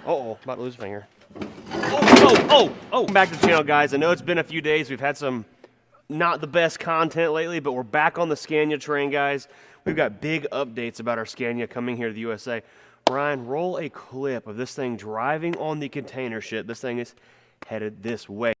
Uh-oh, about to lose a finger. Oh! Back to the channel, guys. I know it's been a few days. We've had some not the best content lately, but we're back on the Scania train, guys. We've got big updates about our Scania coming here to the USA. Ryan, roll a clip of this thing driving on the container ship. This thing is headed this way.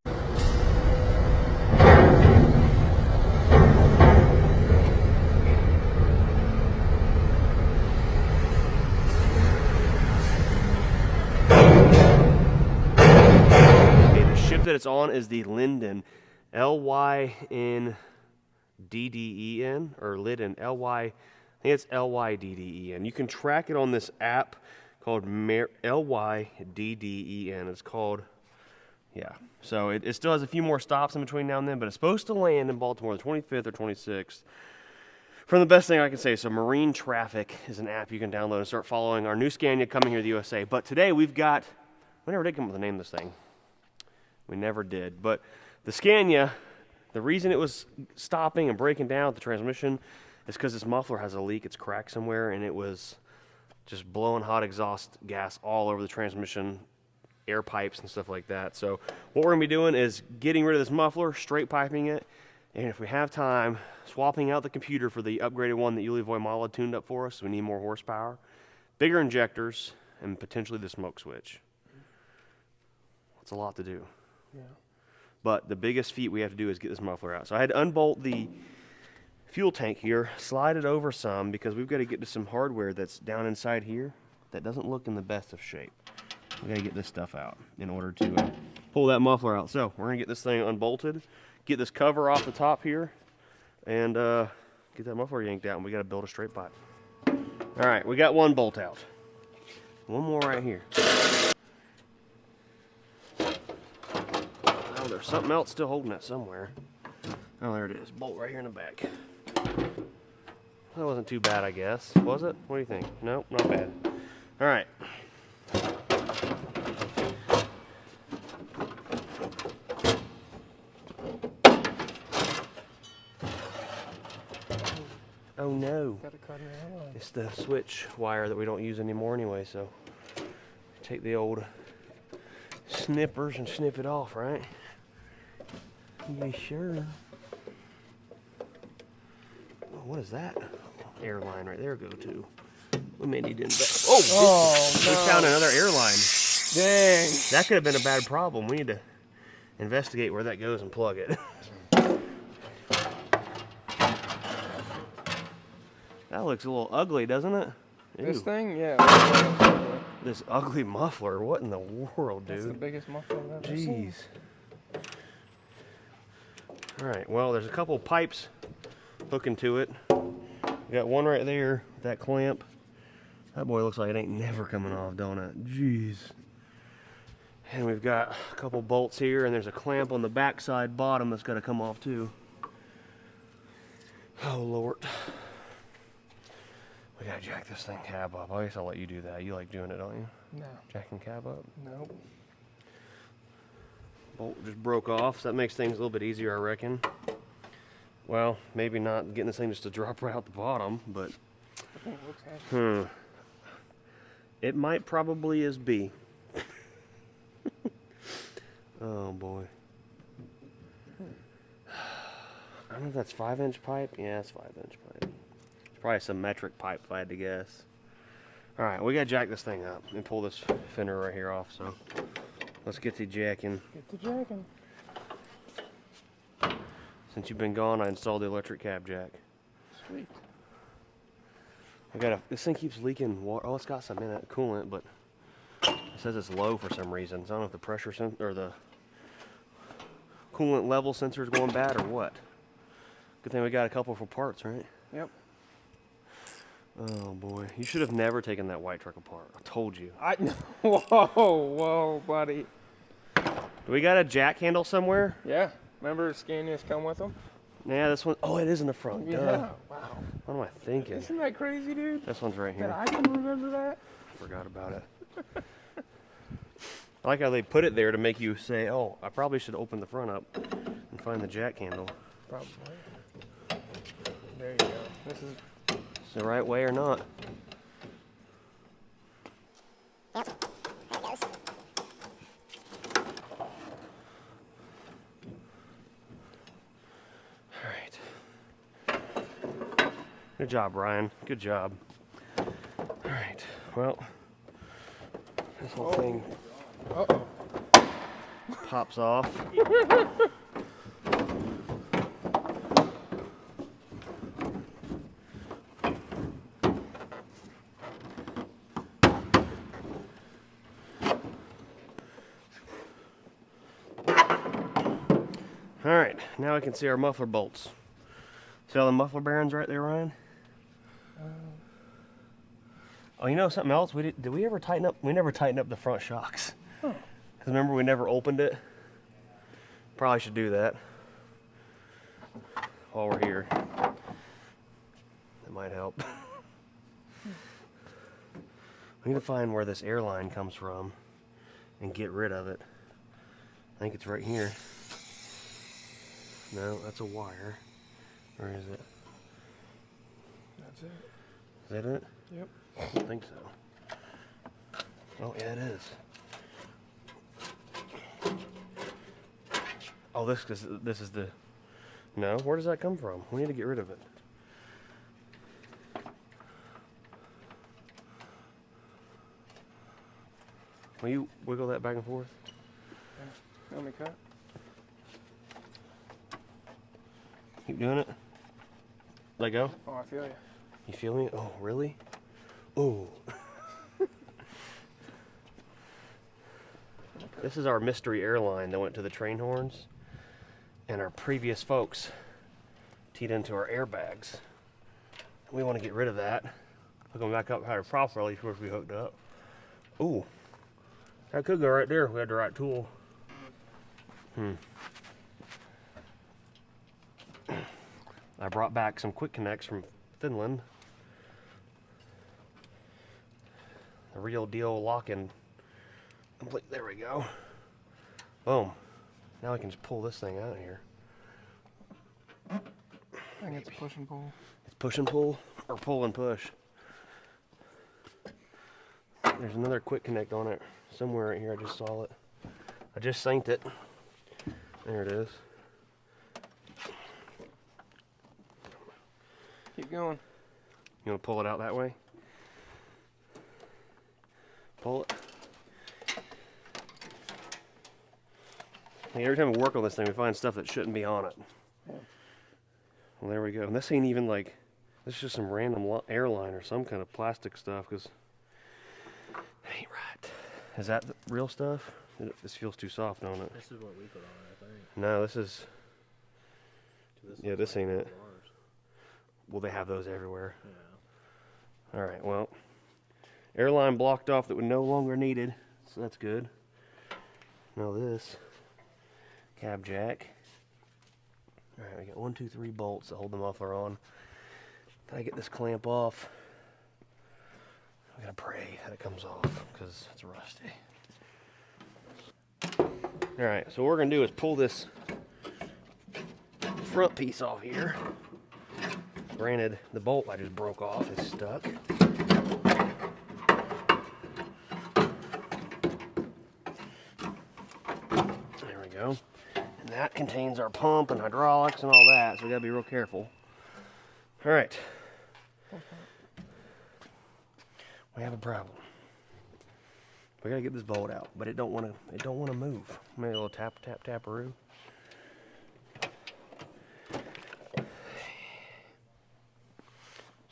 That it's on is the Linden, L-Y-N-D-D-E-N, or Linden, L-Y, I think it's L-Y-D-D-E-N. You can track it on this app called L-Y-D-D-E-N. It's called, yeah. So it still has a few more stops in between now and then, but it's supposed to land in Baltimore the 25th or 26th. From the best thing I can say, so Marine Traffic is an app you can download and start following our new Scania coming here to the USA. But today we never did come up with the name of this thing. We never did. But the Scania, the reason it was stopping and breaking down with the transmission is because this muffler has a leak. It's cracked somewhere, and it was just blowing hot exhaust gas all over the transmission, air pipes and stuff like that. So what we're going to be doing is getting rid of this muffler, straight piping it, and if we have time, swapping out the computer for the upgraded one that Yuli Voimala tuned up for us. We need more horsepower, bigger injectors, and potentially the smoke switch. It's a lot to do. Yeah. But the biggest feat we have to do is get this muffler out. So I had to unbolt the fuel tank here, slide it over some, because we've got to get to some hardware that's down inside here that doesn't look in the best of shape. We've got to get this stuff out in order to pull that muffler out. So we're going to get this thing unbolted, get this cover off the top here, and get that muffler yanked out, and we got to build a straight pipe. All right, we got one bolt out. One more right here. There's something else still holding that somewhere. Oh, there it is. Bolt right here in the back. That wasn't too bad, I guess. Was it? What do you think? Nope, not bad. All right. Oh no. It's the switch wire that we don't use anymore anyway, so take the old snippers and snip it off, right? Yeah, sure. Oh, what is that? Airline right there go to. We may need to invest. Oh, no. We found another airline. Dang. That could have been a bad problem. We need to investigate where that goes and plug it. That looks a little ugly, doesn't it? Ew. This thing? Yeah. This ugly muffler. What in the world, dude? That's the biggest muffler I've ever seen. Jeez. Alright, well, there's a couple pipes hooking to it. We got one right there, that clamp. That boy looks like it ain't never coming off, don't it? Jeez. And we've got a couple bolts here, and there's a clamp on the backside bottom that's got to come off too. Oh, Lord. We gotta jack this thing cab up. I guess I'll let you do that. You like doing it, don't you? No. Jacking cab up? Nope. Bolt just broke off, so that makes things a little bit easier, I reckon. Well, maybe not getting this thing just to drop right out the bottom, but it might probably is B. Oh boy. I don't know if that's 5-inch pipe. Yeah, it's 5-inch pipe. It's probably some metric pipe if I had to guess. Alright, we gotta jack this thing up and pull this fender right here off, so let's get to jacking. Get to jacking. Since you've been gone, I installed the electric cab jack. Sweet. This thing keeps leaking water. Oh, it's got some in it, coolant, but it says it's low for some reason. So I don't know if the pressure or the coolant level sensor is going bad or what. Good thing we got a couple for parts, right? Yep. Oh boy, you should have never taken that white truck apart. I told you. Whoa, buddy. Do we got a jack handle somewhere? Yeah. Remember Scanias come with them? Yeah, this one. Oh, it is in the front. Yeah. Duh. Wow. What am I thinking? Isn't that crazy, dude? This one's right here. That I can remember that. I forgot about it. I like how they put it there to make you say, "Oh, I probably should open the front up and find the jack handle." Probably. There you go. This is the right way or not. Yep, there it goes. Good job, Ryan. Good job. All right. Well, this whole thing pops off. All right, now we can see our muffler bolts. See all the muffler bearings right there, Ryan? Oh, you know something else? Did we ever tighten up? We never tightened up the front shocks. Because remember, we never opened it. Probably should do that while we're here. That might help. We need to find where this airline comes from and get rid of it. I think it's right here. No, that's a wire. Where is it? That's it. Is that it? Yep. I don't think so. Oh, yeah, it is. Oh, this is the... No, where does that come from? We need to get rid of it. Will you wiggle that back and forth? Let me cut. Keep doing it. Let go. Oh, I feel you. You feel me? Oh, really? Oh. This is our mystery airline that went to the train horns, and our previous folks teed into our airbags. We want to get rid of that. Hook them back up how they're properly supposed to be hooked up. Ooh, that could go right there if we had the right tool. I brought back some quick connects from Finland. The real deal lock-in. There we go. Boom. Now I can just pull this thing out of here. I think it's push and pull. It's push and pull, or pull and push. There's another quick connect on it somewhere right here. I just saw it. I just synced it. There it is. Keep going. You want to pull it out that way? Pull it. Every time we work on this thing, we find stuff that shouldn't be on it. Yeah. Well, there we go. And this ain't even like, this is just some random airline or some kind of plastic stuff, because it ain't right. Is that the real stuff? This feels too soft on it. This is what we put on it, I think. No, this is, yeah, this ain't it. Ours. Well, they have those everywhere. Yeah. All right, well, airline blocked off that was no longer needed, so that's good. Now this cab jack. All right, we got 1, 2, 3 bolts that hold the muffler on. Gotta get this clamp off. I gotta pray that it comes off because it's rusty. All right, so what we're gonna do is pull this front piece off here. Granted, the bolt I just broke off is stuck. There we go. And that contains our pump and hydraulics and all that, so we gotta be real careful. All right. We have a problem. We gotta get this bolt out, but it don't wanna move. Maybe a little taparoo.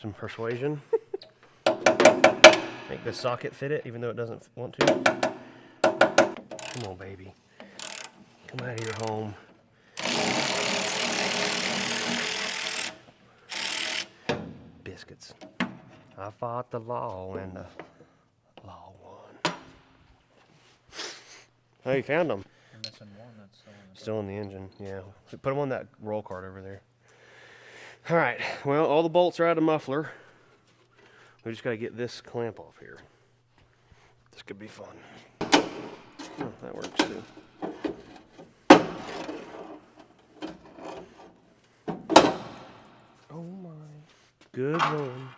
Some persuasion. Make the socket fit it, even though it doesn't want to. Come on, baby. Come out of your home. Biscuits. I fought the law and the law won. Oh, you found them. You're missing one that's Still in the engine, yeah. Put them on that roll cart over there. All right, well, all the bolts are out of the muffler. We just got to get this clamp off here. This could be fun. Oh, that works too. Oh my. Good one.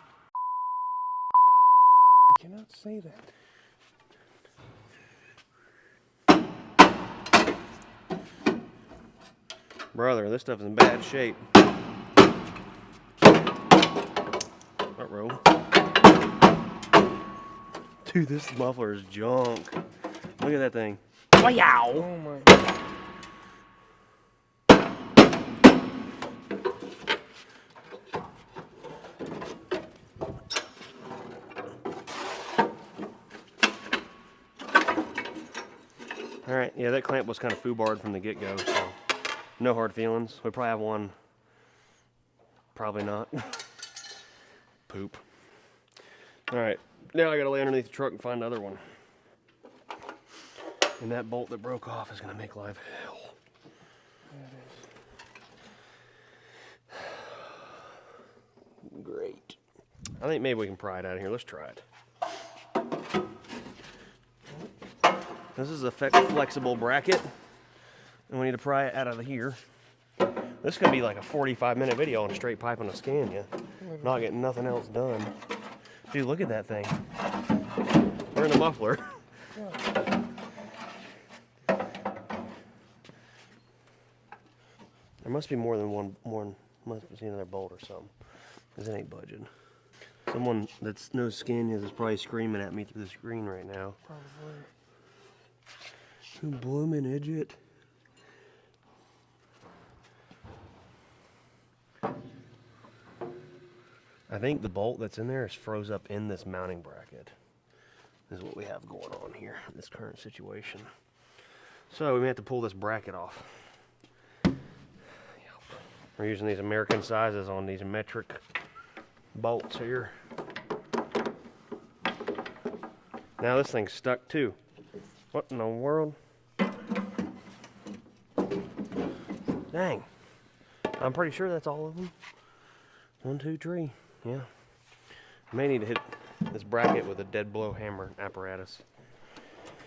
You cannot say that. Brother, this stuff is in bad shape. row. Dude, this muffler is junk. Look at that thing. Wow! Oh my god. Alright, yeah, that clamp was kind of foobarred from the get-go, so no hard feelings. We probably have one. Probably not. Poop. Alright, now I gotta lay underneath the truck and find another one. And that bolt that broke off is gonna make life hell. Yeah, it is. Great. I think maybe we can pry it out of here. Let's try it. This is a flexible bracket, and we need to pry it out of here. This is gonna be like a 45-minute video on a straight pipe on a Scania. Not getting nothing else done. Dude, look at that thing. We're in a muffler. There must be more than one. Must be another bolt or something, because it ain't budging. Someone that knows Scanias is probably screaming at me through the screen right now. Probably. You bloomin' idiot. I think the bolt that's in there is froze up in this mounting bracket. This is what we have going on here in this current situation. So we may have to pull this bracket off. We're using these American sizes on these metric bolts here. Now this thing's stuck too. What in the world? Dang. I'm pretty sure that's all of them. 1, 2, 3. Yeah. May need to hit this bracket with a dead blow hammer apparatus.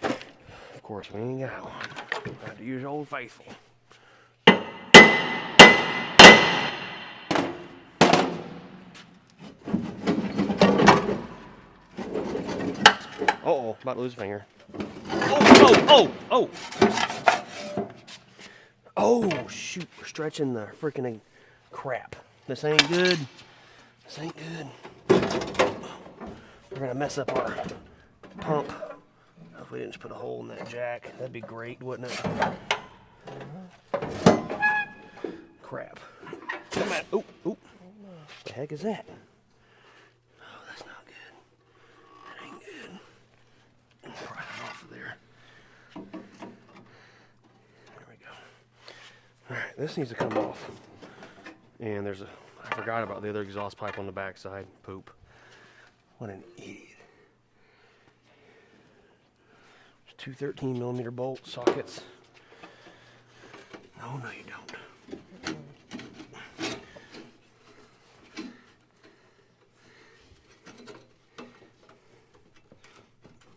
Of course, we ain't got one. Got to use Old Faithful. Uh-oh, about to lose a finger. Oh! Oh, shoot, we're stretching the freaking crap. This ain't good. This ain't good. We're gonna mess up our pump. If we didn't just put a hole in that jack, that'd be great, wouldn't it? Crap. Come on. Oh. What the heck is that? Oh, that's not good. That ain't good. Pry it off of there. There we go. Alright, this needs to come off. And I forgot about the other exhaust pipe on the back side. Poop. What an idiot. There's two 13mm bolt sockets. No, you don't.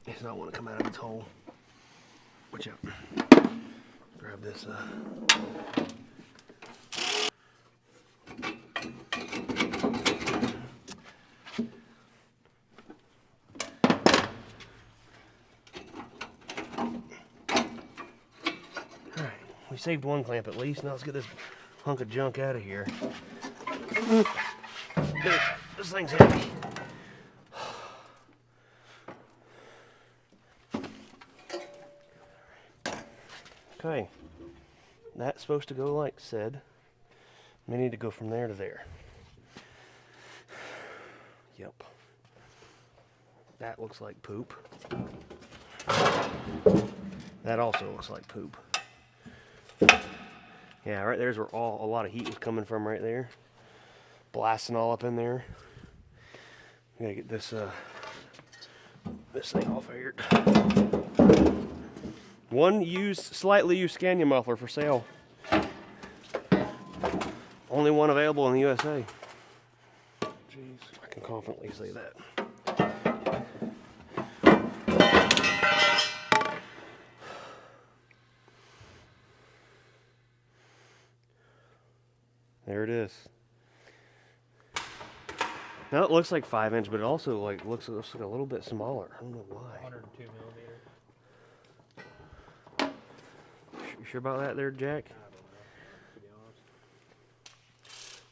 It does not want to come out of its hole. Watch out. Grab this. Alright, we saved one clamp at least. Now let's get this hunk of junk out of here. Dude, this thing's heavy. Okay, that's supposed to go like said. We need to go from there to there. Yep. That looks like poop. That also looks like poop. Yeah, right there's where a lot of heat was coming from right there. Blasting all up in there. We gotta get this thing off of here. One slightly used Scania muffler for sale. Only one available in the USA. Jeez. I can confidently say that. There it is. Now it looks like 5-inch, but it also looks like a little bit smaller. I don't know why. 102 millimeter. You sure about that there, Jack? I don't know, to be honest.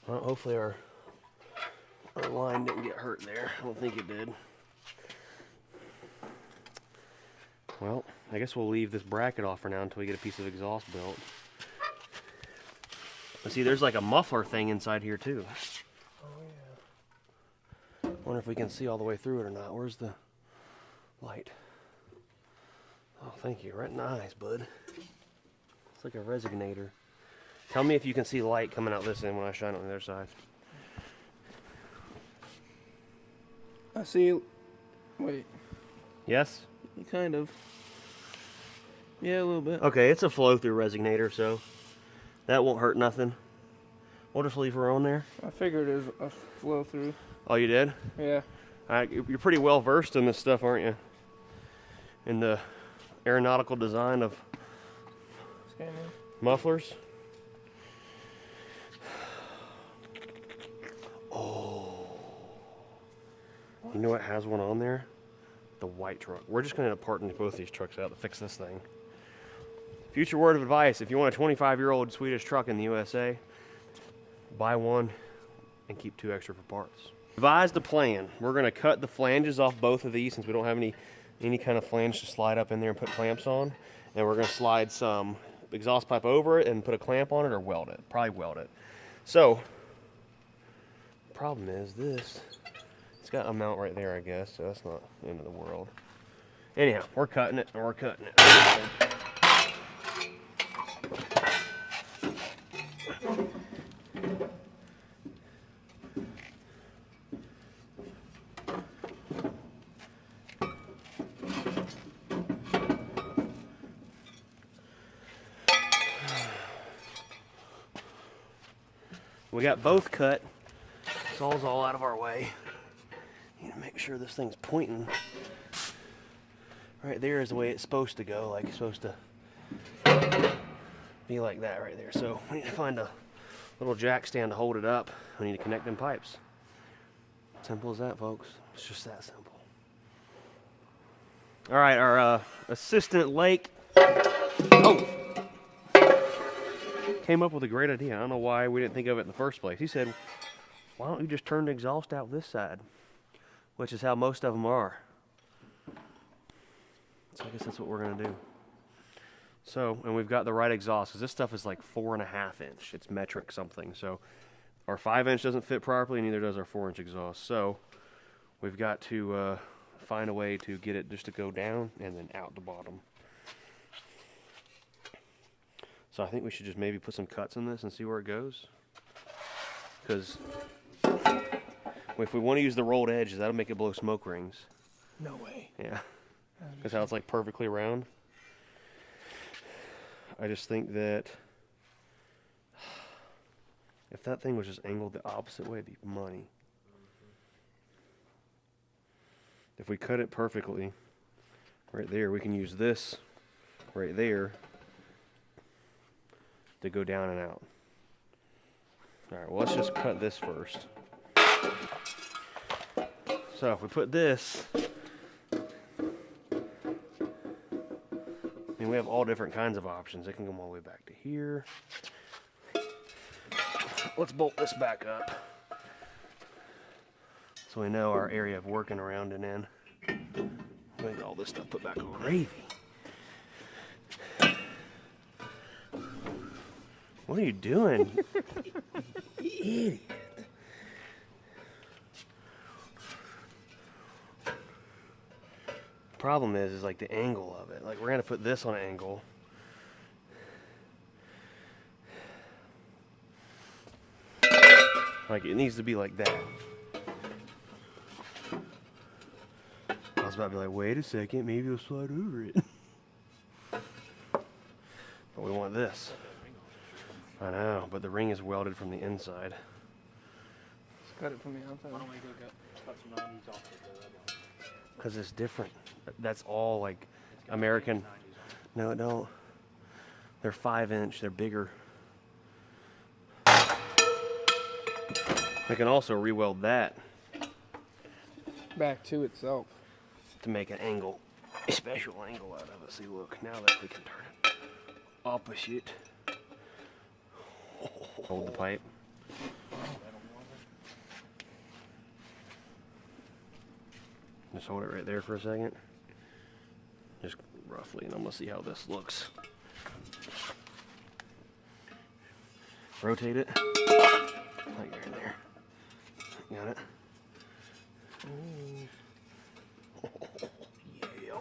Well, hopefully our Our line didn't get hurt there. I don't think it did. Well, I guess we'll leave this bracket off for now until we get a piece of exhaust built. Let's see, there's like a muffler thing inside here too. Oh yeah. Wonder if we can see all the way through it or not. Where's the light? Oh, thank you. Right in the eyes, bud. It's like a resonator. Tell me if you can see light coming out this end when I shine on the other side. I see. Wait. Yes? Kind of. Yeah, a little bit. Okay, it's a flow-through resonator, so that won't hurt nothing. We'll just leave her on there. I figured it was a flow through. Oh, you did? Yeah. You're pretty well versed in this stuff, aren't you? In the aeronautical design of Scania. mufflers. Oh. You know what has one on there? The white truck. We're just going to parting both these trucks out to fix this thing. Future word of advice, if you want a 25-year-old Swedish truck in the USA, buy one and keep 2 extra for parts. Devised a plan. We're going to cut the flanges off both of these since we don't have any kind of flange to slide up in there and put clamps on. And we're going to slide some exhaust pipe over it and put a clamp on it or weld it. Probably weld it. So, the problem is this. It's got a mount right there, I guess, so that's not the end of the world. Anyhow, we're cutting it and we're cutting it. We got both cut. Saw's all out of our way. Need to make sure this thing's pointing. Right there is the way it's supposed to go. Like it's supposed to be like that right there. So we need to find a little jack stand to hold it up. We need to connect them pipes. Simple as that, folks. It's just that simple. All right, our assistant Lake. Oh! Came up with a great idea. I don't know why we didn't think of it in the first place. He said, why don't you just turn the exhaust out this side? Which is how most of them are. So I guess that's what we're going to do. So, and we've got the right exhaust, because this stuff is like 4.5 inch. It's metric something. So our 5 inch doesn't fit properly, neither does our 4 inch exhaust. So we've got to find a way to get it just to go down and then out the bottom. So I think we should just maybe put some cuts in this and see where it goes. Because if we want to use the rolled edges, that'll make it blow smoke rings. No way. Yeah. Because how it's like perfectly round. I just think that if that thing was just angled the opposite way, it'd be money. If we cut it perfectly, right there, we can use this right there to go down and out. Alright, well let's just cut this first. So if we put this, I mean, we have all different kinds of options. It can go all the way back to here. Let's bolt this back up so we know our area of working around and in. We get all this stuff put back on. Gravy. What are you doing? You idiot. Problem is like the angle of it. Like we're gonna put this on an angle. Like it needs to be like that. I was about to be like, wait a second, maybe it'll slide over it. But we want this. I know, but the ring is welded from the inside. Just cut it from the outside. Why don't we go cut some 90s off of the red one? Because it's different. That's all like American. No, it don't. They're 5 inch. They're bigger. We can also re-weld that Back to itself. to make an angle, a special angle out of it. See, look, now that we can turn it opposite. Hold the pipe. Just hold it right there for a second. Just roughly, and I'm gonna see how this looks. Rotate it. Oh, you're in there. Got it? Yeah.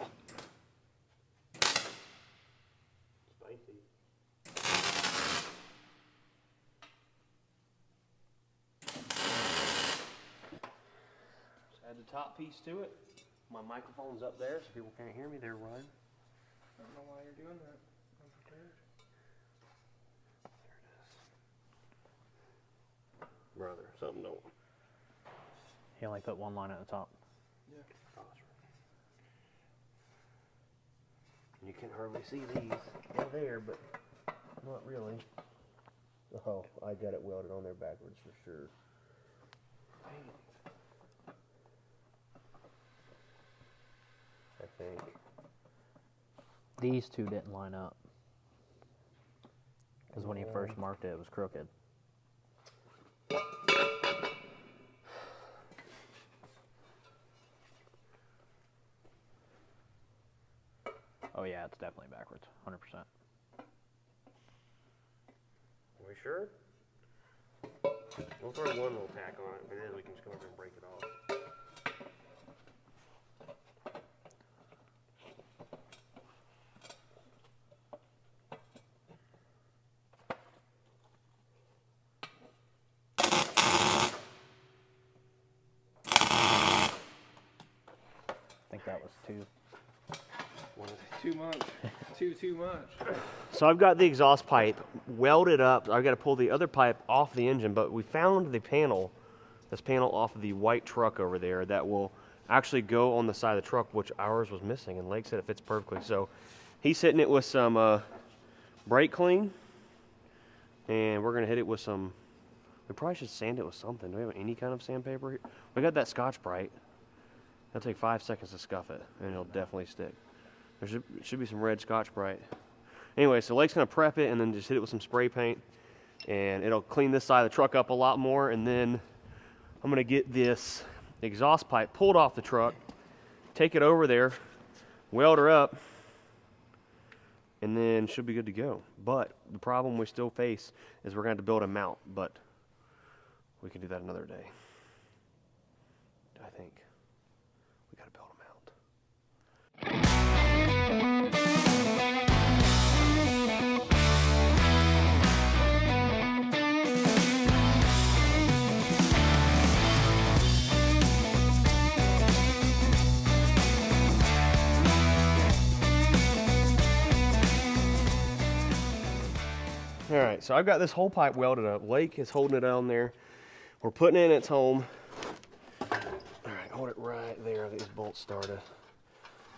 Spicy. Just add the top piece to it. My microphone's up there, so people can't hear me. They're running. I don't know why you're doing that. I'm prepared. Brother, something don't. He only put one line at the top. Yeah. You can hardly see these. They're there, but not really. Oh, I got it welded on there backwards for sure. I think. These two didn't line up. Because when you first marked it, it was crooked. Oh yeah, it's definitely backwards, 100%. Are we sure? We'll throw one little tack on it, and then we can just go over and break it off. I think that was two. Too much. Too much. So I've got the exhaust pipe welded up. I've got to pull the other pipe off the engine, but we found the panel, this panel off of the white truck over there that will actually go on the side of the truck, which ours was missing, and Lake said it fits perfectly. So he's hitting it with some brake clean, and we're going to hit it with some, we probably should sand it with something. Do we have any kind of sandpaper here? We got that Scotch-Brite. It'll take 5 seconds to scuff it, and it'll definitely stick. There should be some red Scotch-Brite. Anyway, so Lake's going to prep it and then just hit it with some spray paint, and it'll clean this side of the truck up a lot more. And then I'm going to get this exhaust pipe pulled off the truck, take it over there, weld her up, and then should be good to go. But the problem we still face is we're going to have to build a mount, but we can do that another day. I think we got to build a mount. All right, so I've got this whole pipe welded up. Lake is holding it on there. We're putting it in its home. All right, hold it right there. These bolts started.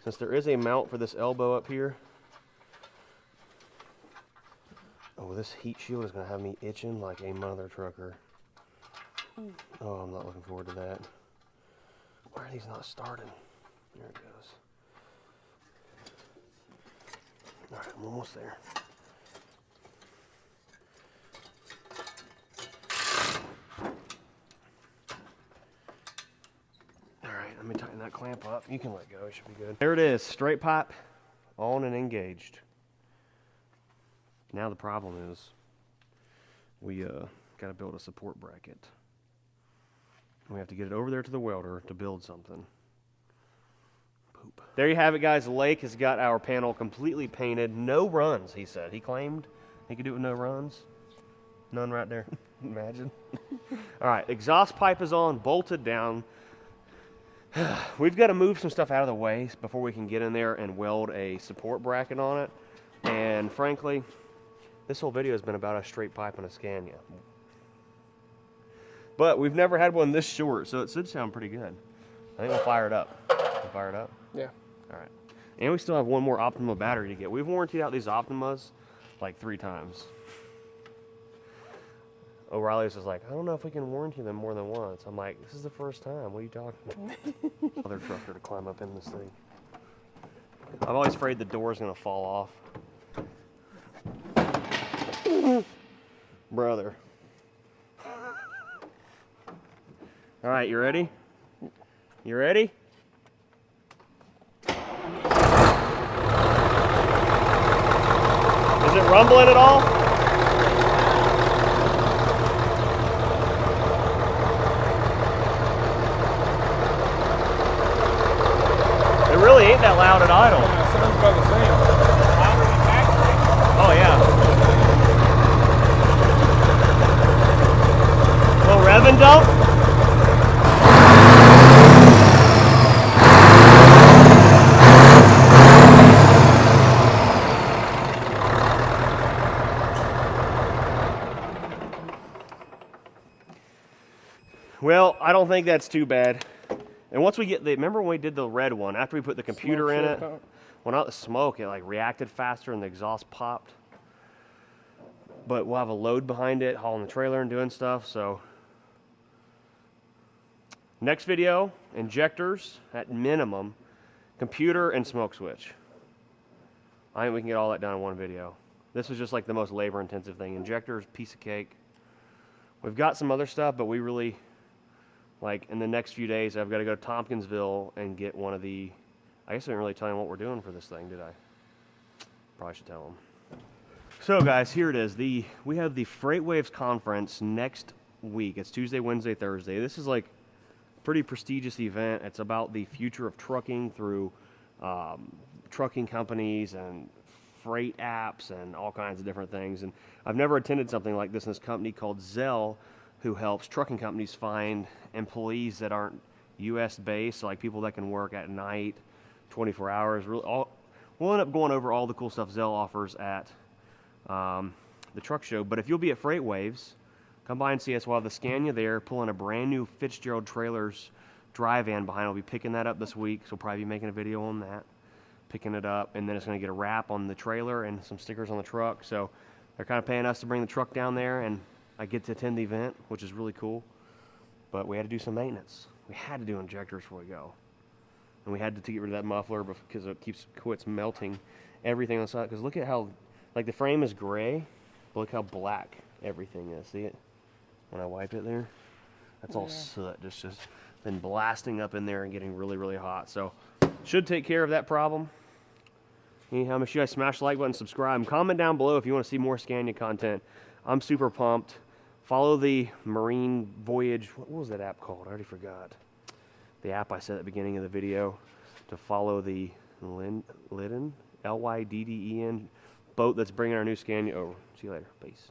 Since there is a mount for this elbow up here. Oh, this heat shield is gonna have me itching like a mother trucker. Oh, I'm not looking forward to that. Why are these not starting? There it goes. All right, I'm almost there. Let me tighten that clamp up. You can let go, it should be good. There it is, straight pipe, on and engaged. Now the problem is, we gotta build a support bracket. We have to get it over there to the welder to build something. Poop. There you have it, guys. Lake has got our panel completely painted. No runs, he said. He claimed he could do it with no runs. None right there. Imagine. All right, exhaust pipe is on, bolted down. We've got to move some stuff out of the way before we can get in there and weld a support bracket on it. And frankly, this whole video has been about a straight pipe and a Scania. But we've never had one this short, so it should sound pretty good. I think we'll fire it up. We'll fire it up? Yeah. All right. And we still have one more Optima battery to get. We've warrantied out these Optimas like 3 times. O'Reilly's was like, I don't know if we can warranty them more than once. I'm like, this is the first time. What are you talking about? Other trucker to climb up in this thing. I'm always afraid the door's gonna fall off. Brother. All right, you ready? You ready? rumbling at all? It really ain't that loud at idle. Yeah, sounds about the same. Louder than factory. Oh yeah. Little rev and dump. Well, I don't think that's too bad. And once we get the, remember when we did the red one, after we put the computer Smoke in shift it, out. well, not the smoke, it like reacted faster and the exhaust popped. But we'll have a load behind it, hauling the trailer and doing stuff, so. Next video, injectors at minimum, computer and smoke switch. I think we can get all that done in one video. This was just like the most labor intensive thing. Injectors, piece of cake. We've got some other stuff, but we really, like in the next few days, I've got to go to Tompkinsville and get one of the, I guess I didn't really tell them what we're doing for this thing, did I? Probably should tell them. So guys, here it is. We have the Freight Waves conference next week. It's Tuesday, Wednesday, Thursday. This is like a pretty prestigious event. It's about the future of trucking through trucking companies and freight apps and all kinds of different things. And I've never attended something like this in this company called Zell, who helps trucking companies find employees that aren't U.S. based, so like people that can work at night, 24 hours. We'll end up going over all the cool stuff Zell offers at the truck show. But if you'll be at Freight Waves, come by and see us. We'll have the Scania there, pulling a brand new Fitzgerald Trailers dry van behind. I'll be picking that up this week, so we'll probably be making a video on that, picking it up, and then it's going to get a wrap on the trailer and some stickers on the truck. So they're kind of paying us to bring the truck down there, and I get to attend the event, which is really cool. But we had to do some maintenance. We had to do injectors before we go. And we had to get rid of that muffler because it quits melting everything on the side. Because look at how, like the frame is gray, but look how black everything is. See it? When I wipe it there? That's all soot. Just been blasting up in there and getting really, really hot. So should take care of that problem. Anyhow, make sure you guys smash the like button, subscribe, and comment down below if you want to see more Scania content. I'm super pumped. Follow the Marine Voyage. What was that app called? I already forgot. The app I said at the beginning of the video to follow the Lyden, L-Y-D-D-E-N boat that's bringing our new Scania over. See you later. Peace.